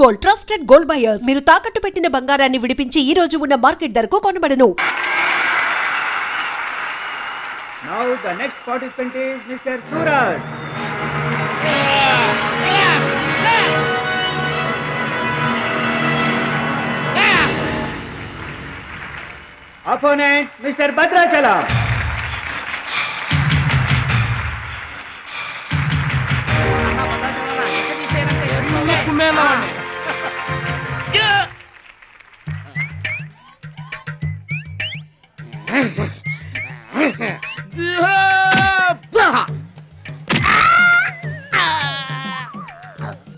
Gold, trusted gold buyers. మీరు తాకట్టు పెట్టిన బంగారాన్ని విడిపించి ఈ రోజు ఉన్న మార్కెట్ ధరకు కొనబడను. Now the next participant is Mr. Suraj. Opponent Mr. Bhadrachalam.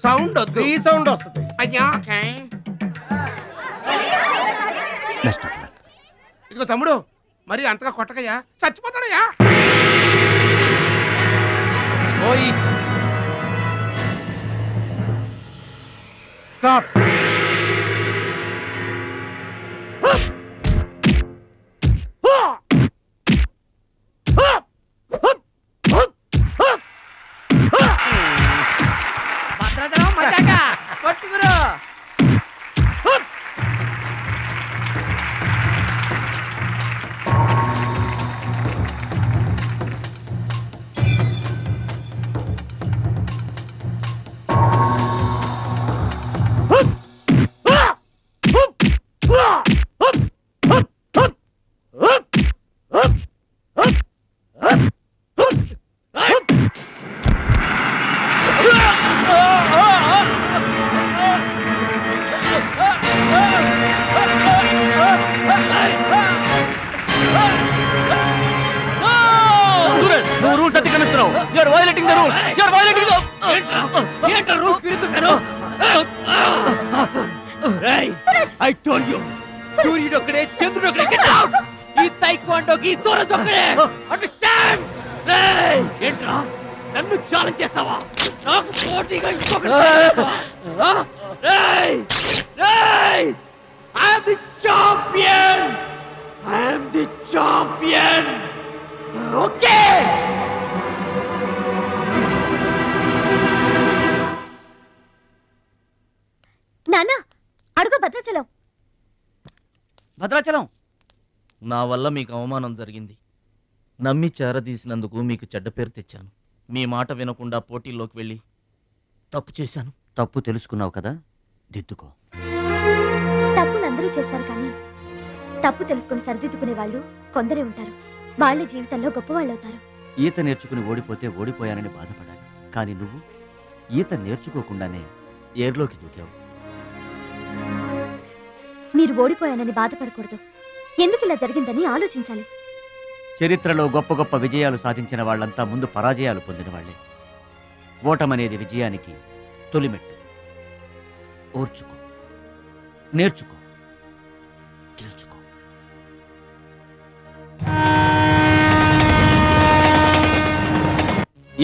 Sound వద్దు, ఈ సౌండ్ వస్తుంది. అయ్యా ఇదిగో తమ్ముడు, మరి అంతగా కొట్టకయ్యా, చచ్చిపోతాడయ్యా. స్టాప్. I told you. సూర్యుడు ఒక్కడే, చంద్రుడు ఒక్కడే. Get out. ఈ తైక్వాండోకి సూరజ్ ఒక్కడే. Understand? ఏంట్రా నన్ను ఛాలెంజ్ చేస్తావా? నాకు పోటీగా ఇంకొకటి. I am the champion. I am the champion. Okay. నాన్న అడుగు భద్రాచలం. భద్రాచలం, నా వల్ల మీకు అవమానం జరిగింది. నమ్మి చేరదీసినందుకు మీకు చెడ్డ పేరు తెచ్చాను. మీ మాట వినకుండా పోటీల్లోకి వెళ్ళి తప్పు చేశాను. తప్పు తెలుసుకున్నావు కదా, దిద్దుకో. తప్పులు అందరూ చేస్తారు, కానీ తప్పు తెలుసుకుని సరిదిద్దుకునే వాళ్ళు కొందరే ఉంటారు. వాళ్ళ జీవితంలో గొప్పవాళ్ళు అవుతారు. ఈత నేర్చుకుని ఓడిపోతే ఓడిపోయానని బాధపడాలి, కానీ నువ్వు ఈత నేర్చుకోకుండానే ఏర్లోకి దూకావు. మీరు ఓడిపోయానని బాధపడకూడదు. ఎందుకు ఇలా జరిగిందని ఆలోచించాలి. చరిత్రలో గొప్ప గొప్ప విజయాలు సాధించిన వాళ్ళంతా ముందు పరాజయాలు పొందిన వాళ్లే. ఓటమనేది విజయానికి తొలిమెట్టు. ఓర్చుకో, నేర్చుకో, గెలుచుకో.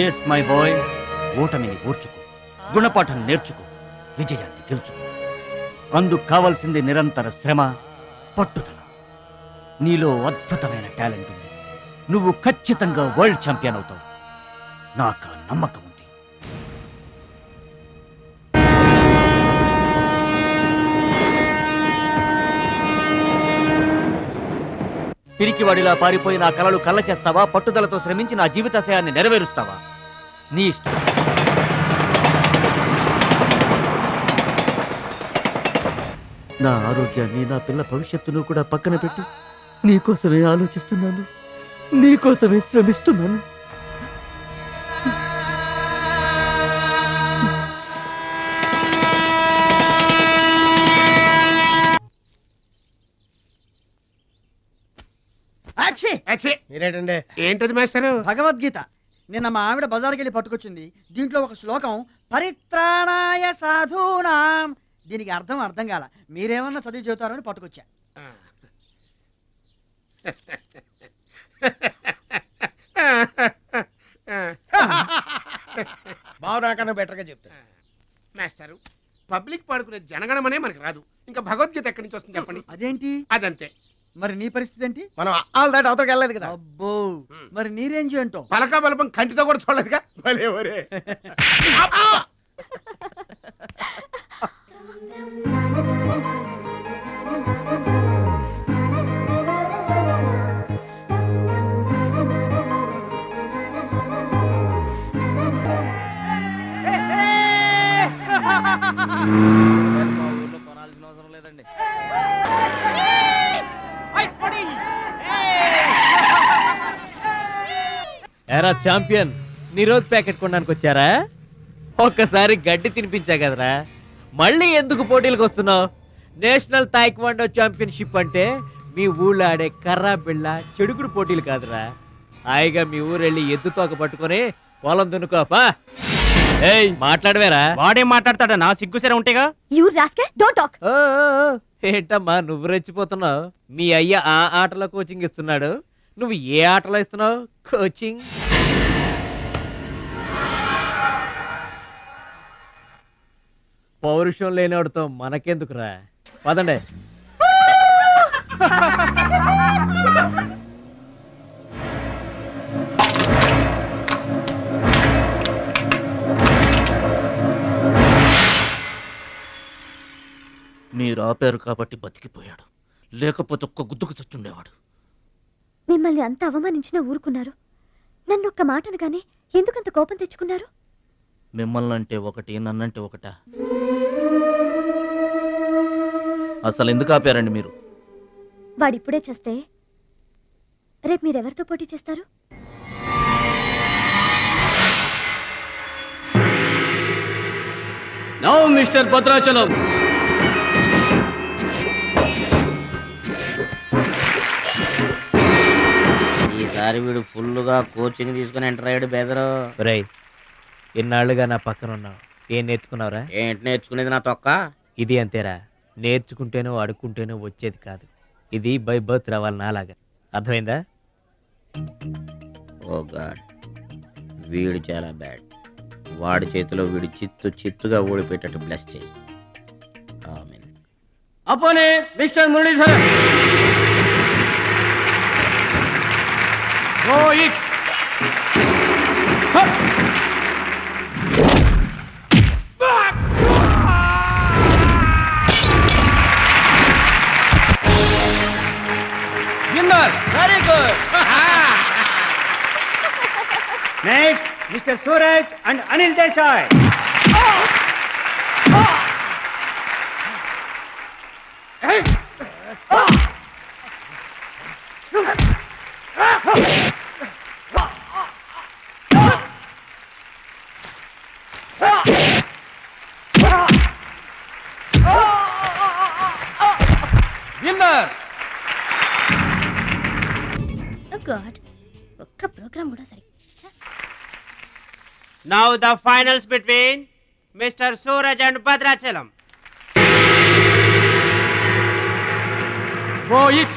ఎస్ మై బాయ్, ఓటమిని ఓర్చుకో, గుణపాఠం నేర్చుకో, విజయాన్ని గెలుచుకో. అందుకు కావాల్సింది నిరంతర శ్రమ, పట్టుదల. నీలో అద్భుతమైన టాలెంట్ ఉంది. నువ్వు ఖచ్చితంగా వరల్డ్ ఛాంపియన్ అవుతావు. నాకు ఆ నమ్మకం ఉంది. పిరికివాడిలా పారిపోయి నా కలలు కళ్ళ చేస్తావా? పట్టుదలతో శ్రమించి నా జీవితాశయాన్ని నెరవేరుస్తావా? నీ ఇష్టం. నా ఆరోగ్యాన్ని, నా పిల్ల భవిష్యత్తును కూడా పక్కన పెట్టి నీకోసమే ఆలోచిస్తున్నాను, నీకోసమే శ్రమిస్తున్నాను. మీరేంటండి? ఏంటది మాస్టర్? భగవద్గీత. నిన్న మా ఆవిడ బజార్కి వెళ్ళి పట్టుకొచ్చింది. దీంట్లో ఒక శ్లోకం పరిత్రాణాయ సాధూనాం. దీనికి అర్థం కాల. మీరేమన్నా చదివి చెబుతారని పట్టుకొచ్చా. బావు నాకన్నా బెటర్గా చెప్తా. మాస్టారు, పబ్లిక్ పాడుకునే జనగణమనే మనకి రాదు, ఇంకా భగవద్గీత ఎక్కడి నుంచి వస్తుంది చెప్పండి. అదేంటి? అదంతే. మరి నీ పరిస్థితి ఏంటి? మనం ఆల్ దాటి అవతలకి వెళ్ళలేదు కదా. అబ్బో, మరి నీ రేంజ్ ఏంటో? పలకా బలపం కంటితో కూడా చూడలేదుగా. భలే ఒరే. ఎరా ఛాంపియన్, నిరోధ్ ప్యాకెట్ కొనడానికి వచ్చారా? ఒక్కసారి గడ్డి తినిపించా కదరా, మళ్ళీ ఎందుకు పోటీలకు వస్తున్నావు? నేషనల్ తాయిక్వాండో ఛాంపియన్షిప్ అంటే మీ ఊళ్ళో ఆడే కర్రా బిళ్ళ చెడుగుడు పోటీలు కాదురా. హాయిగా మీ ఊరెళ్ళి ఎద్దు తోక పట్టుకొని పొలం దున్నుకోపా. ఏయ్ మాట్లాడవేరా? వాడేం మాట్లాడతాడా? నా సిగ్గుసరే ఉంటేగా. You rascal, don't talk. Oh, oh, oh, ఏంటమ్మా నువ్వు రెచ్చిపోతున్నావు? మీ అయ్య ఆ ఆటలో కోచింగ్ ఇస్తున్నాడు, నువ్వు ఏ ఆటలో ఇస్తున్నావు కోచింగ్? పౌరుషం లేనివాడితో మనకెందుకురా, పదండి. మీరు ఆపారు కాబట్టి బతికిపోయాడు, లేకపోతే ఒక్క గుద్దుకు చచ్చుండేవాడు. మిమ్మల్ని అంత అవమానించినా ఊరుకున్నారు. నన్ను ఒక్క మాట అనగానే ఎందుకంత కోపం తెచ్చుకున్నారు? మిమ్మల్ని అంటే ఒకటి, నన్నంటే ఒకటా? అసలు ఎందుకు ఆపారండి మీరు? వాడిప్పుడే చేస్తే రేపు మీరెవరితో పోటీ చేస్తారు? నౌ మిస్టర్ భద్రాచలం, ఈసారి వీడు ఫుల్గా కోచింగ్ తీసుకుని ఎంటర్ అయ్యాడు బెదరు. రేయ్, ఇన్నాళ్ళుగా నా పక్కన ఉన్నావు, ఏం నేర్చుకున్నావురా? ఏంటి నేర్చుకునేది నా తొక్క? ఇది అంతేరా, నేర్చుకుంటేనో అడుక్కుంటేనో వచ్చేది కాదు. ఇది బై బర్త్ రావాలి నాలాగా, అర్థమైందా? ఓ గాడ్, వీడు చాలా బ్యాడ్. వాడి చేతిలో వీడు చిత్తుగా ఓడిపోయేటట్టు బ్లెస్ చేయి. ఆమేన్. అపోనే mister Muralidhar. Go it. Winner, very good. Next mister Suraj and Anil Desai. Winner. God, ఒక్క ప్రోగ్రామ్ కూడా సరి. Now the finals between Mr. Suraj and Bhadrachalam. Go it.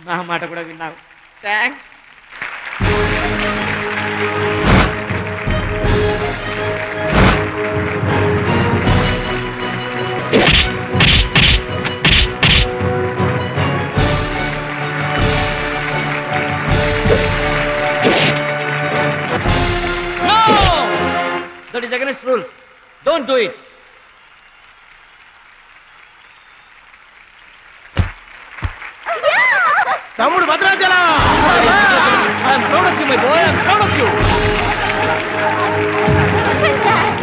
నా మాట కూడా విన్నావు. Thanks. That is against rules. Don't do it. తమ్ముడు Bhadrachalam. I'm proud of you, my boy. I'm proud of you. Congrats.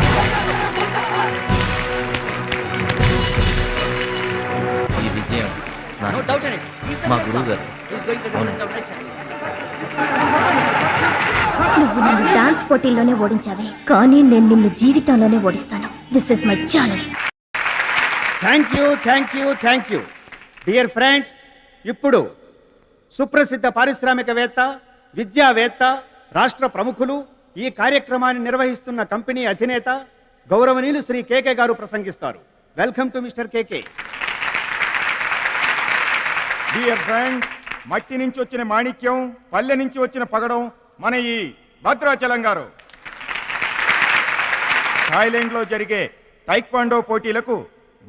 నాన్న, doubt అండి మా గురువు గారు. నువ్వు నన్ను డాన్స్ పోటీల్లోనే ఓడించావే, కానీ నేను నిన్ను జీవితంలోనే ఓడిస్తాను. This is my challenge. Thank you dear friends. ఇప్పుడు సుప్రసిద్ధ పారిశ్రామికవేత్త, విద్యావేత్త, రాష్ట్ర ప్రముఖులు, ఈ కార్యక్రమాన్ని నిర్వహిస్తున్న కంపెనీ అధినేత గౌరవనీయులు శ్రీ కేకే గారు ప్రసంగిస్తారు. Welcome to mister KK. Dear friend, మట్టి నుంచి వచ్చిన మాణిక్యం, పల్లె నుంచి వచ్చిన పగడం మన ఈ భద్రాచలం గారు. థాయిలాండ్లో జరిగే టైక్వాండో పోటీలకు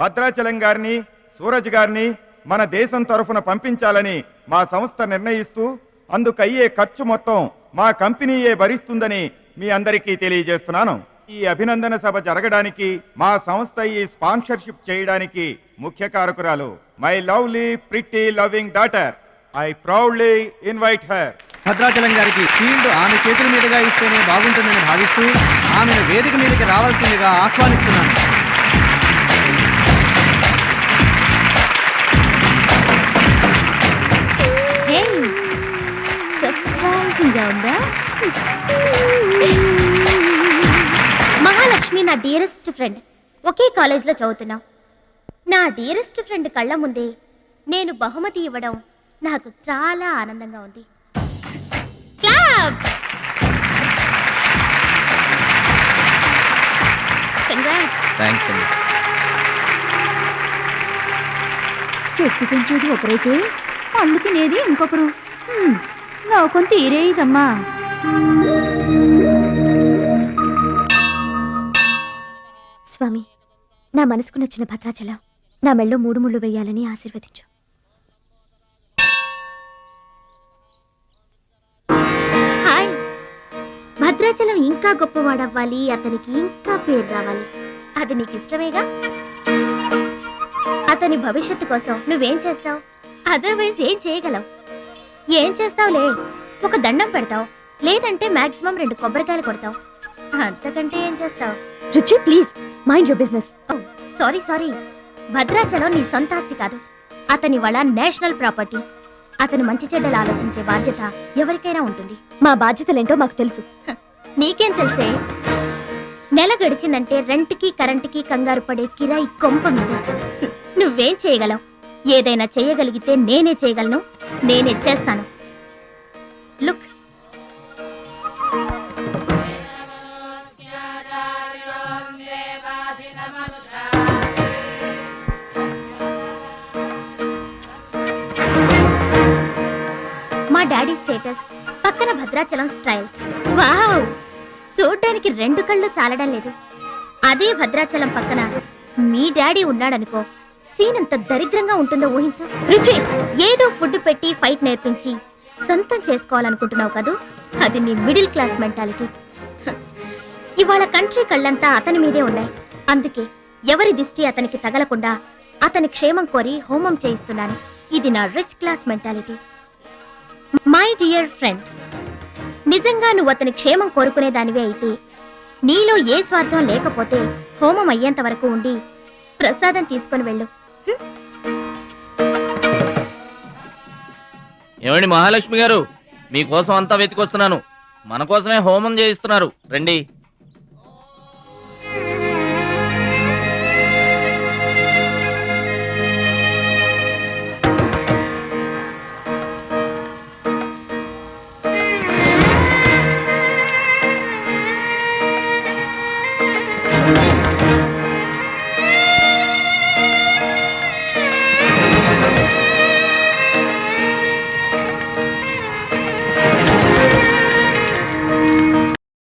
భద్రాచలం గారిని, సూరజ్ గారిని మన దేశం తరఫున పంపించాలని మా సంస్థ నిర్ణయిస్తూ అందుకయ్యే ఖర్చు మొత్తం మా కంపెనీయే భరిస్తుందని మీ అందరికీ తెలియజేస్తున్నాను. ఈ అభినందన సభ జరగడానికి మా సంస్థ ఈ స్పాన్సర్షిప్ చేయడానికి ముఖ్య కారకురాలు my lovely pretty loving daughter. I proudly invite her. Bhadrachalam గారికి ఫీల్డ్ ఆమె చేతుల మీదుగా ఇస్తేనే బాగుంటుందని భావిస్తూ ఆమెను వేదిక మీదకి రావాల్సిందిగా ఆహ్వానిస్తున్నాను. సర్ప్రైజింగ్ గా ఉందా? మహాలక్ష్మి నా డియరెస్ట్ ఫ్రెండ్. ఒకే కాలేజ్లో చదువుతున్నాం. నా డియరెస్ట్ ఫ్రెండ్ కళ్ళ ముందే నేను బహుమతి ఇవ్వడం నాకు చాలా ఆనందంగా ఉంది. కంగ్రాట్స్. థ్యాంక్స్ అండి. చెట్టు పెంచేది ఒకరైతే పండు తినేది ఇంకొకరు. లోకం తీరేదమ్మా. స్వామి, నా మనసుకు నచ్చిన భద్రాచలం నా మెళ్ళో 3 ముళ్ళు వేయాలని ఆశీర్వదించు. హాయ్. భద్రాచలం ఇంకా గొప్పవాడవ్వాలి, అతనికి ఇంకా పేరు రావాలి. అది నీకు ఇష్టమేగా? అతని భవిష్యత్తు కోసం నువ్వేం చేస్తావు? అదర్వైజ్ ఏం చేయగలవు? ఏం చేస్తావులే, ఒక దండం పెడతావు, లేదంటే మాక్సిమం 2 కొబ్బరికాయలు కొడతావు. అంతకంటే ఏం చేస్తావు? రుచి, please mind your business. Sorry, Bhadrachalam నీ సొంత ఆస్తి కాదు, అతని వాళ్ళ నేషనల్ ప్రాపర్టీ. అతను మంచి చెడ్డలు ఆలోచించే బాధ్యత ఎవరికైనా ఉంటుంది. మా బాధ్యతలేంటో మాకు తెలుసు. నీకేం తెలుసే? నెల గడిచిందంటే రెంట్కి కరెంటుకి కంగారు పడే కిరాయి కొంప మీద. నువ్వేం చేయగలవు? ఏదైనా చేయగలిగితే నేనే చేయగలను, నేనే చేస్తాను. లుక్, మా డాడీ స్టేటస్ పక్కన భద్రాచలం స్టైల్. వావ్, చూడ్డానికి 2 కళ్ళు చాలడం లేదు. అదే భద్రాచలం పక్కన మీ డాడీ ఉన్నాడనుకో, సీన్ ఎంత దరిద్రంగా ఉంటుందో ఊహించు. రుచి, ఏదో ఫుడ్ పెట్టి ఫైట్ నేర్పించి సొంతం చేసుకోవాలనుకుంటున్నావు కదూ, అది నీ మిడిల్ క్లాస్ మెంటాలిటీ. ఇవాళ కంట్రీ కళ్ళంతా అతని మీదే ఉన్నాయి. అందుకే ఎవరి దిష్టి అతనికి తగలకుండా అతని క్షేమం కోరి హోమం చేయిస్తున్నాను. ఇది నా rich class mentality. My dear friend, నిజంగా నువ్వు అతని క్షేమం కోరుకునేదానివే అయితే నీలో ఏ స్వార్థం లేకపోతే హోమం అయ్యేంత వరకు ఉండి ప్రసాదం తీసుకొని వెళ్ళు. ఏమండి మహాలక్ష్మి గారు, మీకోసం అంతా వెతికొస్తున్నాను. మన కోసమే హోమం చేయిస్తున్నారు, రండి.